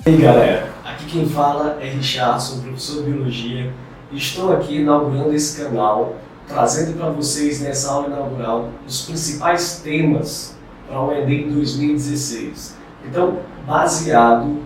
E aí galera, aqui quem fala é Richardson, professor de Biologia, e estou aqui inaugurando esse canal, trazendo para vocês nessa aula inaugural os principais temas para o Enem 2016. Então, baseado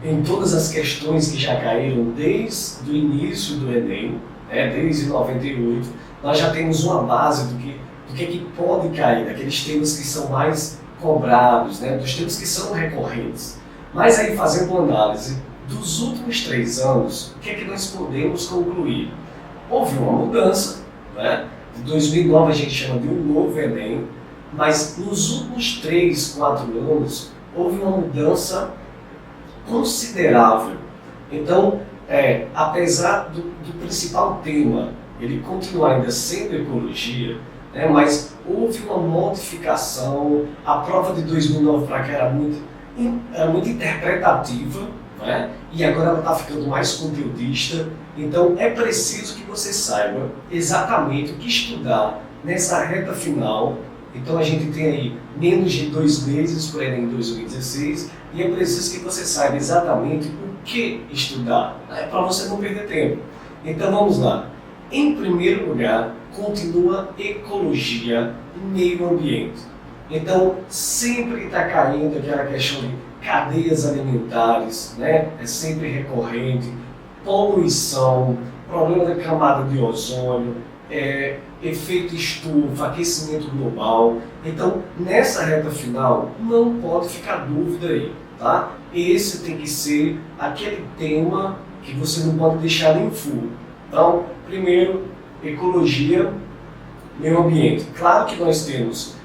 em todas as questões que já caíram desde o início do Enem, desde 98, nós já temos uma base do que pode cair, daqueles temas que são mais cobrados, dos temas que são recorrentes. Mas aí, fazendo uma análise dos últimos 3 anos, o que é que nós podemos concluir? Houve uma mudança, de 2009 a gente chama de um novo Enem, mas nos últimos 3, 4 anos, houve uma mudança considerável. Então, apesar do principal tema, ele continua ainda sendo ecologia, mas houve uma modificação. A prova de 2009 para cá era muito interpretativa, e agora ela está ficando mais conteudista. Então é preciso que você saiba exatamente o que estudar nessa reta final. Então a gente tem aí menos de 2 meses para o Enem 2016 e é preciso que você saiba exatamente o que estudar, para você não perder tempo. Então vamos lá. Em primeiro lugar, continua ecologia e meio ambiente. Então, sempre está caindo aquela questão de cadeias alimentares, é sempre recorrente, poluição, problema da camada de ozônio, efeito estufa, aquecimento global. Então, nessa reta final, não pode ficar dúvida aí, tá? Esse tem que ser aquele tema que você não pode deixar nem full. Então, primeiro, ecologia, meio ambiente. Claro que nós temos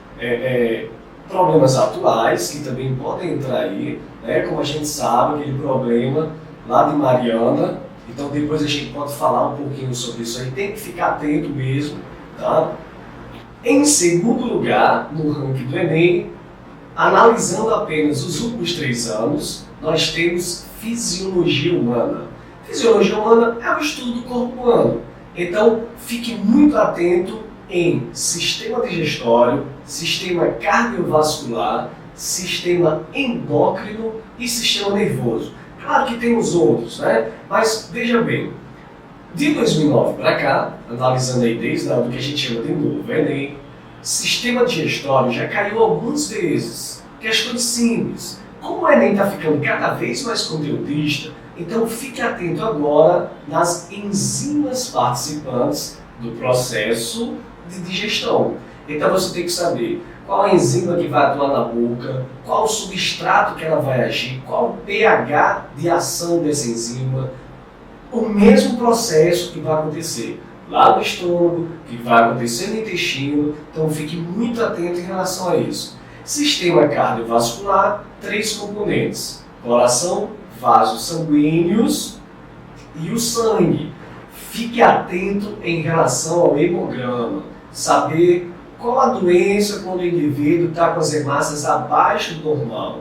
problemas atuais que também podem entrar aí, como a gente sabe, aquele problema lá de Mariana. Então depois a gente pode falar um pouquinho sobre isso aí, tem que ficar atento mesmo, tá? Em segundo lugar, no ranking do Enem, analisando apenas os últimos 3 anos, nós temos fisiologia humana. Fisiologia humana é o estudo do corpo humano. Então fique muito atento em sistema digestório, sistema cardiovascular, sistema endócrino e sistema nervoso. Claro que tem os outros, mas veja bem, de 2009 para cá, analisando aí desde o que a gente chama de novo Enem, sistema digestório já caiu algumas vezes. Questões simples. Como o Enem está ficando cada vez mais conteudista, então fique atento agora nas enzimas participantes do processo de digestão. Então você tem que saber qual a enzima que vai atuar na boca, qual o substrato que ela vai agir, qual o pH de ação dessa enzima, o mesmo processo que vai acontecer lá no estômago, que vai acontecer no intestino. Então fique muito atento em relação a isso. Sistema cardiovascular, 3 componentes: coração, vasos sanguíneos e o sangue. Fique atento em relação ao hemograma, saber qual a doença quando o indivíduo está com as hemácias abaixo do normal.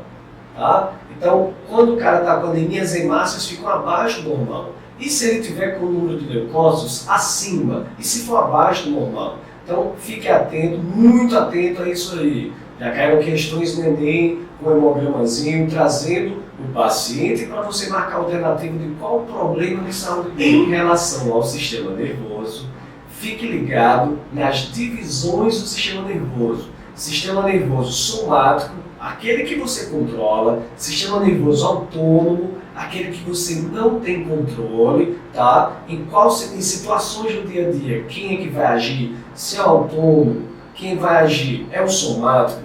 Tá? Então, quando o cara está com anemia, as hemácias ficam abaixo do normal. E se ele tiver com o número de leucócitos acima, e se for abaixo do normal? Então, fique atento, muito atento a isso aí. Já caíram questões no Enem com o hemogramazinho, trazendo o paciente para você marcar a alternativa de qual o problema de saúde em relação ao sistema nervoso. Fique ligado nas divisões do sistema nervoso. Sistema nervoso somático, aquele que você controla. Sistema nervoso autônomo, aquele que você não tem controle, tá? Em situações do dia a dia, quem é que vai agir? Se é autônomo, quem vai agir é o somático.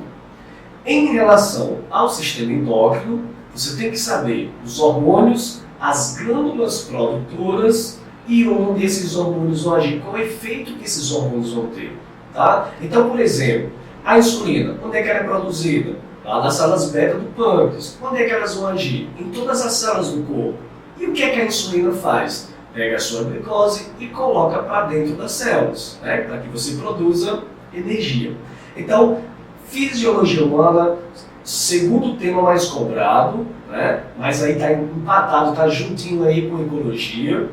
Em relação ao sistema endócrino, você tem que saber os hormônios, as glândulas produtoras e onde esses hormônios vão agir, qual o efeito que esses hormônios vão ter. Tá? Então, por exemplo, a insulina, onde é que ela é produzida? Lá nas células beta do pâncreas. Onde é que elas vão agir? Em todas as células do corpo. E o que é que a insulina faz? Pega a sua glicose e coloca para dentro das células, para que você produza energia. Então, fisiologia humana, segundo tema mais cobrado, mas aí está empatado, está juntinho aí com ecologia.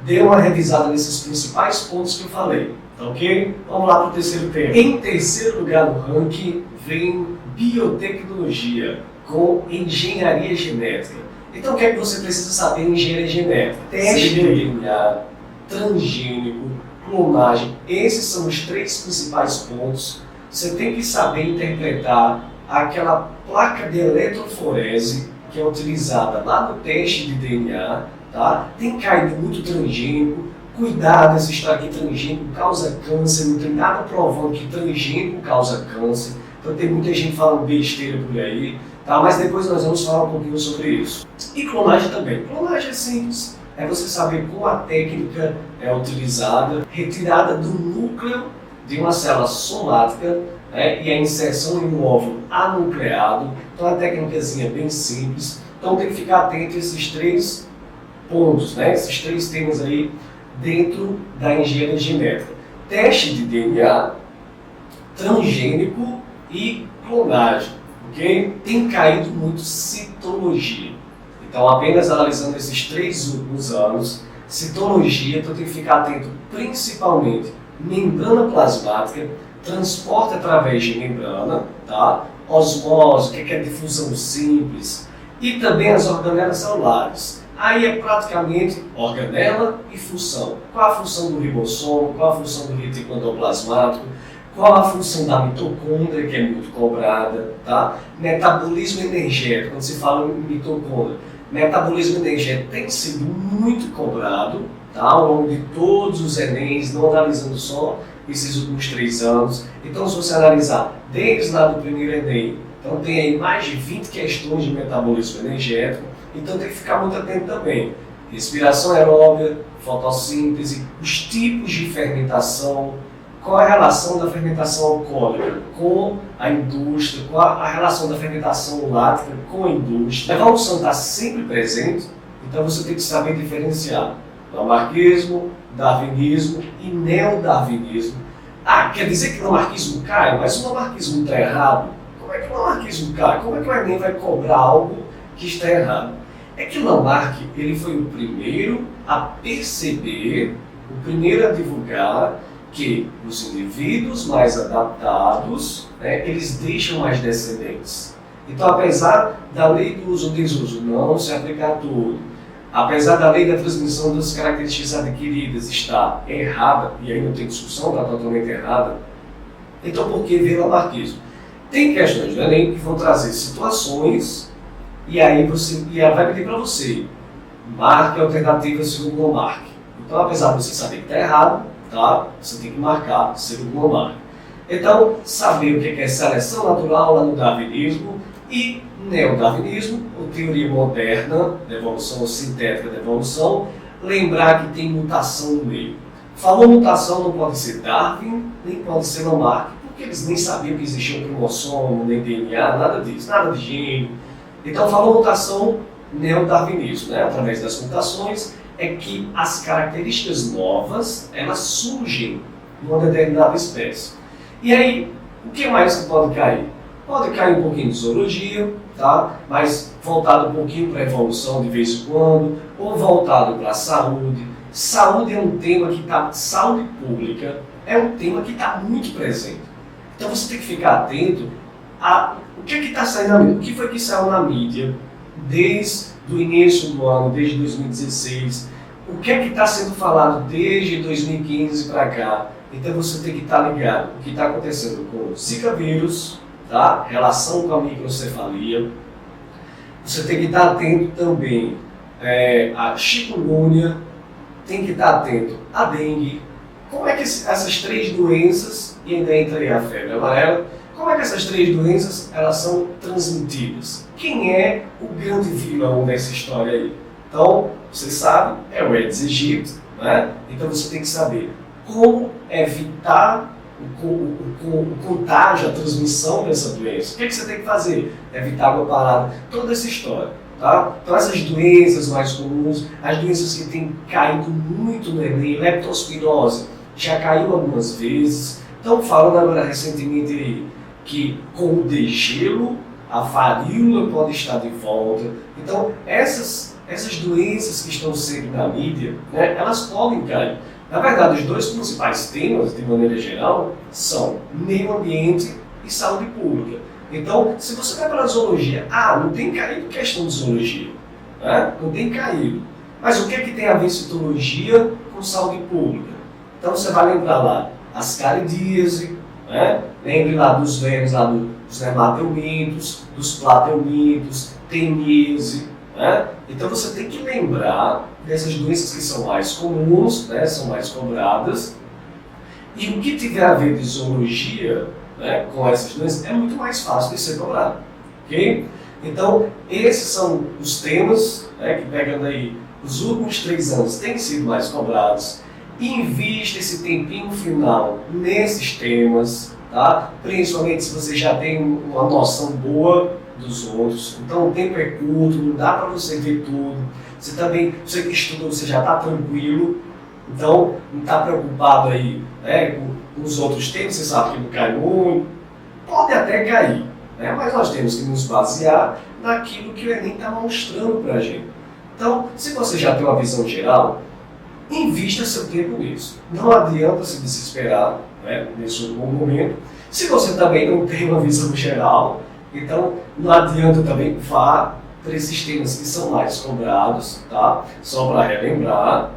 Dê uma revisada nesses principais pontos que eu falei, tá ok? Vamos lá para o terceiro tema. Em terceiro lugar no ranking vem biotecnologia, com engenharia genética. Então, o que é que você precisa saber em engenharia genética? Teste de DNA, transgênico, clonagem. Esses são os 3 principais pontos. Você tem que saber interpretar aquela placa de eletroforese que é utilizada lá no teste de DNA. Tá? Tem caído muito transgênico. Cuidado, essa história que transgênico causa câncer. Não tem nada provando que transgênico causa câncer. Então tem muita gente falando besteira por aí. Tá? Mas depois nós vamos falar um pouquinho sobre isso. E clonagem também. Clonagem é simples. É você saber como a técnica é utilizada, retirada do núcleo de uma célula somática, né, e a inserção em um óvulo anucleado. Então é uma técnicazinha bem simples. Então tem que ficar atento a esses 3 pontos, né, esses 3 temas aí dentro da engenharia genética. Teste de DNA, transgênico e clonagem. Okay? Tem caído muito citologia. Então, apenas analisando esses 3 últimos anos, citologia, então tem que ficar atento principalmente membrana plasmática, transporte através de membrana, tá? Osmose, que é difusão simples, e também as organelas celulares. Aí é praticamente organela e função. Qual a função do ribossomo, qual a função do retículo endoplasmático, qual a função da mitocôndria, que é muito cobrada, tá? Metabolismo energético, quando se fala em mitocôndria, metabolismo energético tem sido muito cobrado, tá? Ao longo de todos os Enems, não analisando só esses últimos 3 anos. Então, se você analisar desde lá do primeiro Enem, então tem aí mais de 20 questões de metabolismo energético, então tem que ficar muito atento também. Respiração aeróbica, fotossíntese, os tipos de fermentação, qual é a relação da fermentação alcoólica com a indústria, qual a relação da fermentação lática com a indústria. A evolução está sempre presente, então você tem que saber diferenciar lamarquismo, darwinismo e neodarwinismo. Ah, quer dizer que o lamarquismo cai? Mas o lamarquismo está errado? Como é que o lamarquismo cai? Como é que o Enem vai cobrar algo que está errado? É que o Lamarck ele foi o primeiro a perceber, o primeiro a divulgar que os indivíduos mais adaptados, né, eles deixam mais descendentes. Então, apesar da lei do uso-desuso não se aplicar a tudo, apesar da lei da transmissão das características adquiridas estar errada, e aí não tem discussão, está totalmente errada, então por que ver lamarquismo? Tem questões do Enem que vão trazer situações, e aí ela vai pedir para você, marque a alternativa segundo o Lamarck. Então, apesar de você saber que está errado, tá? Você tem que marcar segundo o Lamarck. Então, saber o que é seleção natural lá no darwinismo e neodarwinismo, ou teoria moderna da evolução ou sintética da evolução, lembrar que tem mutação no meio. Falou mutação, não pode ser Darwin, nem pode ser Lamarck, porque eles nem sabiam que existia um cromossomo, nem DNA, nada disso, nada de gene. Então, falou mutação, neodarwinismo, né? Através das mutações, é que as características novas, elas surgem numa determinada espécie. E aí, o que mais que pode cair? Pode cair um pouquinho de zoologia, tá? Mas voltado um pouquinho para a evolução de vez em quando, ou voltado para a saúde. Saúde é um tema que está, saúde pública é um tema que está muito presente. Então você tem que ficar atento a o que está saindo na mídia, o que foi que saiu na mídia desde o início do ano, desde 2016, o que está sendo falado desde 2015 para cá. Então você tem que estar ligado o que está acontecendo com o Zika vírus, tá? Relação com a microcefalia. Você tem que estar atento também à chikungunya, tem que estar atento à dengue. Como é que essas 3 doenças, e ainda entra aí a febre amarela, como é que essas 3 doenças elas são transmitidas? Quem é o grande vilão nessa história aí? Então, você sabe, é o Aedes aegypti, né? Então você tem que saber como evitar o contágio, a transmissão dessa doença. O que você tem que fazer? Evitar água parada, toda essa história. Tá? Então essas doenças mais comuns, as doenças que têm caído muito no Enem, leptospirose, já caiu algumas vezes. Então falando agora recentemente aí, que com o degelo, a varíola pode estar de volta. Então essas doenças que estão sendo na mídia, né, elas podem cair. Na verdade, os 2 principais temas, de maneira geral, são meio ambiente e saúde pública. Então, se você vai para a zoologia, não tem caído questão de zoologia, né? Não tem caído. Mas o que é que tem a ver citologia com saúde pública? Então você vai lembrar lá ascaridíase, né? Lembre lá dos vermes, lá dos nematelmintos, dos platelmintos, teníase, né? Então você tem que lembrar dessas doenças que são mais comuns, né? São mais cobradas. E o que tiver a ver de zoologia, né, com essas doenças é muito mais fácil de ser cobrado. Ok? Então, esses são os temas, né, que pegando aí os últimos 3 anos têm sido mais cobrados. Invista esse tempinho final nesses temas, tá? Principalmente se você já tem uma noção boa dos outros. Então o tempo é curto, não dá para você ver tudo. Você que estudou, você já está tranquilo. Então não está preocupado aí, né, com os outros temas, você sabe que não cai muito. Pode até cair, né? Mas nós temos que nos basear naquilo que o Enem está mostrando para a gente. Então, se você já tem uma visão geral, invista seu tempo nisso. Não adianta se desesperar, né, nesse bom momento. Se você também não tem uma visão geral, então não adianta também vá para esses temas que são mais cobrados, tá? Só para relembrar,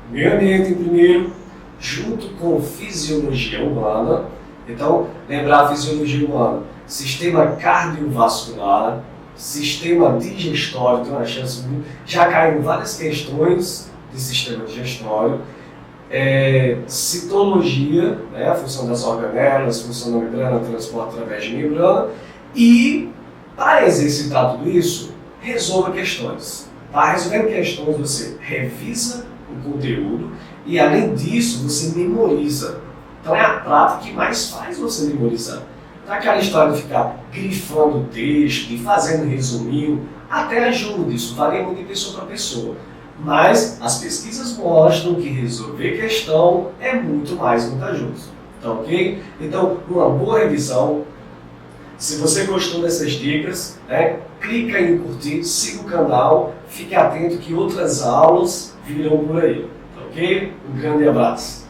meio ambiente em primeiro, junto com fisiologia humana. Então, lembrar a fisiologia humana, sistema cardiovascular, sistema digestório, tem uma chance muito. Já caíram várias questões de sistema digestório, citologia, né, a função das organelas, função da membrana, transporte através de membrana, e para exercitar tudo isso, resolva questões. Tá? Resolvendo questões, você revisa o conteúdo e, além disso, você memoriza. Então é a prática que mais faz você memorizar. Não é aquela história de ficar grifando o texto e fazendo resuminho, até ajuda, isso varia muito de pessoa para pessoa. Mas as pesquisas mostram que resolver questão é muito mais vantajoso. Tá ok? Então, uma boa revisão. Se você gostou dessas dicas, né, clica em curtir, siga o canal, fique atento que outras aulas virão por aí. Tá ok? Um grande abraço.